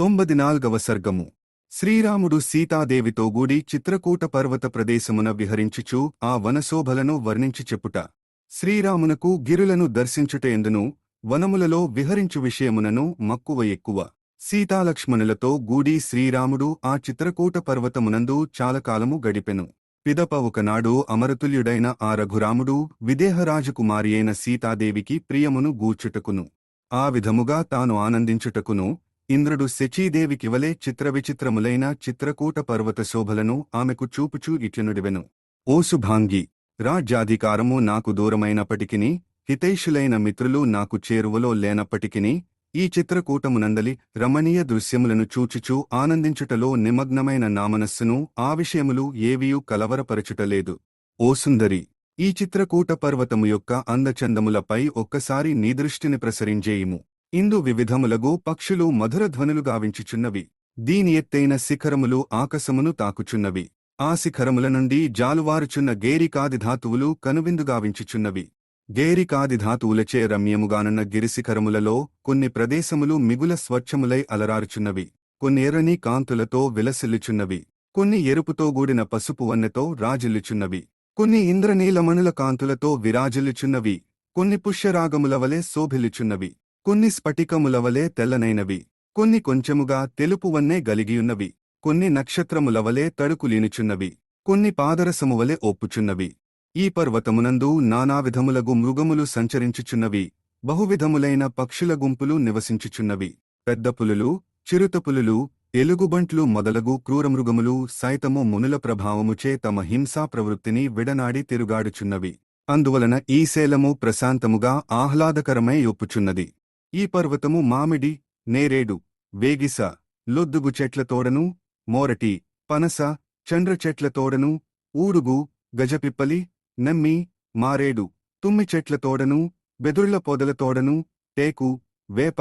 94వ సర్గము. శ్రీరాముడు సీతాదేవితో గూడి చిత్రకూట పర్వత ప్రదేశమున విహరించుచు ఆ వనశోభలను వర్ణించి చెప్పుట. శ్రీరామునకు గిరులను దర్శించుటయందును వనములలో విహరించు విషయమునను మక్కువ ఎక్కువ. సీతాలక్ష్మణులతో గూడి శ్రీరాముడు ఆ చిత్రకూట పర్వతమునందు చాలకాలము గడిపెను. పిదప ఒకనాడు అమరతుల్యుడైన ఆ రఘురాముడు విదేహరాజకుమారి అయిన సీతాదేవికి ప్రియమును గూర్చుటకును ఆ విధముగా తాను ఆనందించుటకును ఇంద్రుడు శచీదేవికివలే చిత్రవిచిత్రములైన చిత్రకూట పర్వత శోభలను ఆమెకు చూపుచూ ఇట్లనుడివెను. ఓ శుభాంగి, రాజ్యాధికారము నాకు దూరమైనప్పటికిని, హితైషులైన మిత్రులు నాకు చేరువలో లేనప్పటికిని, ఈ చిత్రకూటమునందలి రమణీయ దృశ్యములను చూచుచూ ఆనందించుటలో నిమగ్నమైన నా మనస్సును ఆ విషయములు ఏవియూ కలవరపరచుటలేదు. ఓ సుందరి, ఈ చిత్రకూట పర్వతము యొక్క అందచందములపై ఒక్కసారి నీ దృష్టిని ప్రసరించేయుము. ఇందు వివిధములగు పక్షులు మధురధ్వనులు గావించుచున్నవి. దీని ఎత్తైన శిఖరములు ఆకాశమును తాకుచున్నవి. ఆ శిఖరముల నుండి జాలువారుచున్న గేరికాదిధాతువులు కనువిందుగావించుచున్నవి. గేరికాదిధాతువులచే రమ్యముగానున్న గిరిశిఖరములలో కొన్ని ప్రదేశములు మిగుల స్వచ్ఛములై అలరారుచున్నవి. కొన్ని ఎర్రని కాంతులతో విలసిల్లుచున్నవి. కొన్ని ఎరుపుతో గూడిన పసుపు వన్నెతో రాజిల్లుచున్నవి. కొన్ని ఇంద్రనీలమణుల కాంతులతో విరాజిల్లుచున్నవి. కొన్ని పుష్యరాగముల వలె శోభిల్లుచున్నవి. కొన్ని స్ఫటికములవలే తెల్లనైనవి. కొన్ని కొంచెముగా తెలుపువన్నే గలిగియున్నవి. కొన్ని నక్షత్రములవలే తడుకులీనుచున్నవి. కొన్ని పాదరసమువలె ఒప్పుచున్నవి. ఈ పర్వతమునందు నానావిధములగు మృగములు సంచరించుచున్నవి. బహువిధములైన పక్షుల గుంపులు నివసించుచున్నవి. పెద్ద పులులు, చిరుతపులులు, ఎలుగుబంట్లు మొదలగు క్రూరమృగములు సైతము మునుల ప్రభావముచే తమ హింసా ప్రవృత్తిని విడనాడి తిరుగాడుచున్నవి. అందువలన ఈ శైలము ప్రశాంతముగా ఆహ్లాదకరమై ఒప్పుచున్నది. ఈ పర్వతము మామిడి, నేరేడు, వేగిస, లొద్దుగు చెట్లతోడను, మోరటి, పనస, చండ్ర చెట్లతోడను, ఊడుగు, గజపిప్పలి, నమ్మి, మారేడు, తుమ్మి చెట్లతోడను, బెదుళ్ల పొదలతోడను, టేకు, వేప,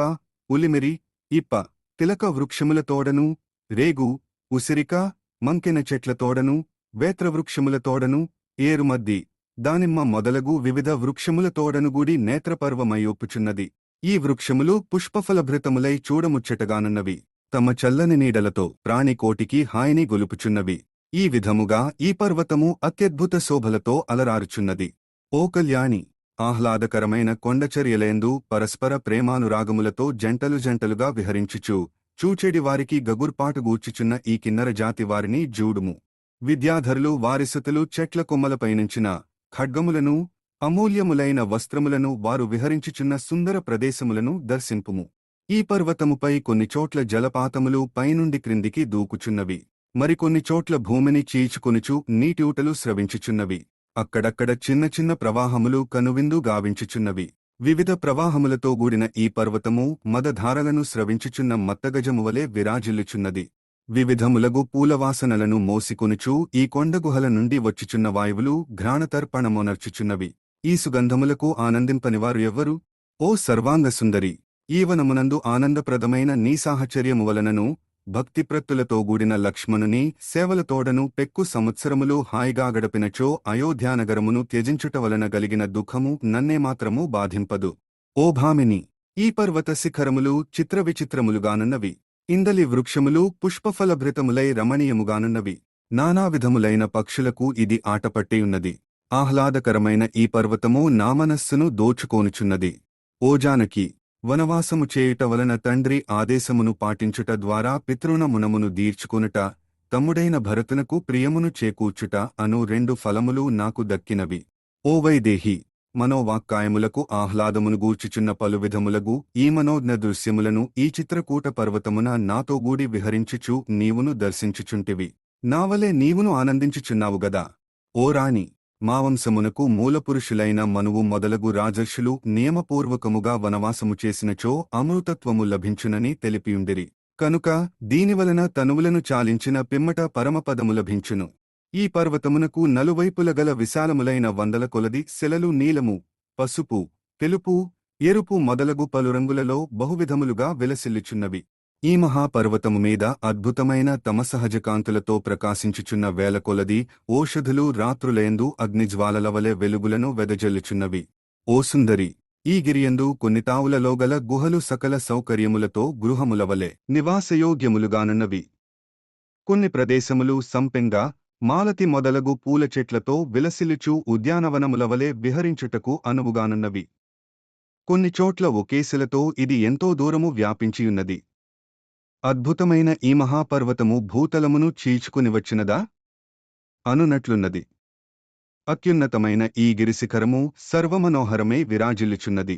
ఉలిమిరి, ఇప్ప, తిలక వృక్షములతోడను, రేగు, ఉసిరిక, మంకెన చెట్లతోడను, వేత్రవృక్షములతోడను, ఏరుమద్ది, దానిమ్మ మొదలగు వివిధ వృక్షములతోడనుగూడి నేత్రపర్వమయ్యొప్పుచున్నది. ఈ వృక్షములు పుష్పఫలభృతములై చూడముచ్చటగానున్నవి. తమ చల్లని నీడలతో ప్రాణికోటికి హాయిని గొలుపుచున్నవి. ఈ విధముగా ఈ పర్వతము అత్యద్భుత శోభలతో అలరారుచున్నది. ఓ కళ్యాణి, ఆహ్లాదకరమైన కొండచర్యలందు పరస్పర ప్రేమానురాగములతో జంటలు జంటలుగా విహరించుచు చూచెడివారికి గగుర్పాటు గూర్చుచున్న ఈ కిన్నర జాతి వారిని జూడుము. విద్యాధరులు వారిసుతులు చెట్ల కొమ్మలపైనుంచిన ఖడ్గములను, అమూల్యములైన వస్త్రములను వారు విహరించుచున్న సుందర ప్రదేశములను దర్శింపుము. ఈ పర్వతముపై కొన్ని చోట్ల జలపాతములు పైనుండి క్రిందికి దూకుచున్నవి. మరికొన్ని చోట్ల భూమిని చీల్చుకొనుచు నీటిఊటలు స్రవించుచున్నవి. అక్కడక్కడ చిన్న చిన్న ప్రవాహములు కనువిందు గావించుచున్నవి. వివిధ ప్రవాహములతో గూడిన ఈ పర్వతము మదధారలను స్రవించుచున్న మత్తగజమువలే విరాజిల్లుచున్నది. వివిధములగు పూలవాసనలను మోసికొనుచూ ఈ కొండగుహల నుండి వచ్చుచున్న వాయువులు ఘ్రాణతర్పణమొనర్చుచున్నవి. ఈ సుగంధములకు ఆనందింపనివారు ఎవ్వరు? ఓ సర్వాంగసుందరి, ఈ వనమునందు ఆనందప్రదమైన నీ సాహచర్యము వలనను భక్తిప్రత్తులతో గూడిన లక్ష్మణుని సేవలతోడను పెక్కు సంవత్సరములు హాయిగా గడపినచో అయోధ్యానగరమును త్యజించుట వలన గలిగిన దుఃఖము నన్నేమాత్రమూ బాధింపదు. ఓ భామిని, ఈ పర్వత శిఖరములు చిత్రవిచిత్రములుగానున్నవి. ఇందలి వృక్షములు పుష్పఫలభృతములై రమణీయముగానున్నవి. నానావిధములైన పక్షులకు ఇది ఆటపట్టియున్నది. ఆహ్లాదకరమైన ఈ పర్వతము నా మనస్సును దోచుకోనుచున్నది. ఓ జానకి, వనవాసము చేయుట వలన తండ్రి ఆదేశమును పాటించుట ద్వారా పితృణమునమును దీర్చుకొనుట, తమ్ముడైన భరతునకు ప్రియమును చేకూర్చుట అను 2 ఫలములు నాకు దక్కినవి. ఓ వైదేహి, మనోవాక్కాయములకు ఆహ్లాదమును గూర్చుచున్న పలువిధములగు ఈ మనోజ్ఞ దృశ్యములను ఈ చిత్రకూట పర్వతమున నాతో గూడి విహరించుచు నీవును దర్శించుచుంటివి. నావలే నీవును ఆనందించుచున్నావు గదా. ఓ రాణి, మా వంశమునకు మూలపురుషులైన మనువు మొదలగు రాజర్షులు నియమపూర్వకముగా వనవాసము చేసినచో అమృతత్వము లభించునని తెలిపియుండిరి. కనుక దీనివలన తనువులను చాలించిన పిమ్మట పరమపదము లభించును. ఈ పర్వతమునకు నలువైపులగల విశాలములైన వందల కొలది శిలలు నీలము, పసుపు, తెలుపు, ఎరుపు మొదలగు పలురంగులలో బహువిధములుగా విలసిల్లుచున్నవి. ఈ మహాపర్వతము మీద అద్భుతమైన తమ సహజకాంతులతో ప్రకాశించుచున్న వేలకొలది ఓషధులు రాత్రులయందు అగ్నిజ్వాలలవలె వెలుగులను వెదజల్లుచున్నవి. ఓ సుందరి, ఈ గిరియందు కొన్ని తావులలోగల గుహలు సకల సౌకర్యములతో గృహములవలె నివాసయోగ్యములుగానున్నవి. కొన్ని ప్రదేశములు సంపెంగ, మాలతి మొదలగు పూల చెట్లతో విలసిల్లుచు ఉద్యానవనములవలె విహరించుటకు అనువుగానున్నవి. కొన్ని చోట్ల ఒకేశిలతో ఇది ఎంతో దూరము వ్యాపించియున్నది. అద్భుతమైన ఈ మహాపర్వతము భూతలమును చీల్చుకునివచ్చినదా అనునట్లున్నది. అత్యున్నతమైన ఈ గిరిశిఖరము సర్వమనోహరమే విరాజిల్లుచున్నది.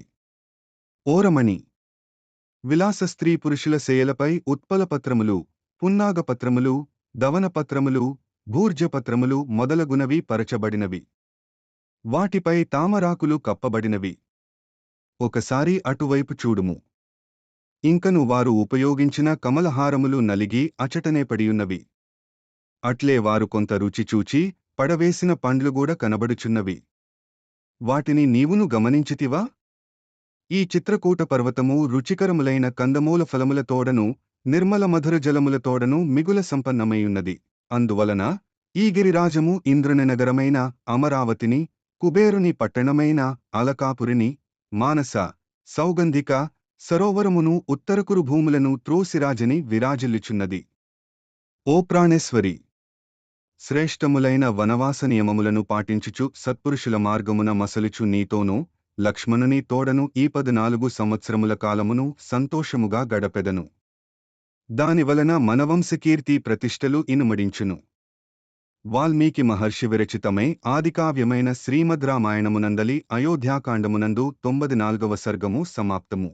ఓరమణి విలాస స్త్రీ పురుషుల శేయలపై ఉత్పలపత్రములు, పున్నాగపత్రములు, దవనపత్రములు, భూర్జపత్రములు మొదలగునవి పరచబడినవి. వాటిపై తామరాకులు కప్పబడినవి. ఒకసారి అటువైపు చూడుము. ఇంకను వారు ఉపయోగించిన కమలహారములు నలిగి అచటనే పడియున్నవి. అట్లే వారు కొంత రుచి చూచి పడవేసిన పండ్లుగూడ కనబడుచున్నవి. వాటిని నీవును గమనించితివా? ఈ చిత్రకూట పర్వతము రుచికరములైన కందమూల ఫలములతోడను నిర్మల మధుర జలములతోడను మిగుల సంపన్నమైయున్నది. అందువలన ఈ గిరిరాజము ఇంద్రుని నగరమైన అమరావతిని, కుబేరుని పట్టణమైన అలకాపురిని, మానస, సౌగంధిక, సరోవరమును ఉత్తరకురు భూములను త్రోసిరాజని విరాజిల్లుచున్నది. ఓ ప్రాణేశ్వరి! శ్రేష్టములైన వనవాస నియమములను పాటించుచు సత్పురుషుల మార్గమున మసలుచు నీతోనూ లక్ష్మణుని తోడను ఈ 14 సంవత్సరముల కాలమును సంతోషముగా గడపెదను. దానివలన మనవంశకీర్తి ప్రతిష్టలు ఇనుమడించును. వాల్మీకి మహర్షి విరచితమై ఆదికావ్యమైన శ్రీమద్ రామాయణమునందలి అయోధ్యాకాండమునందు 94వ సర్గము సమాప్తము.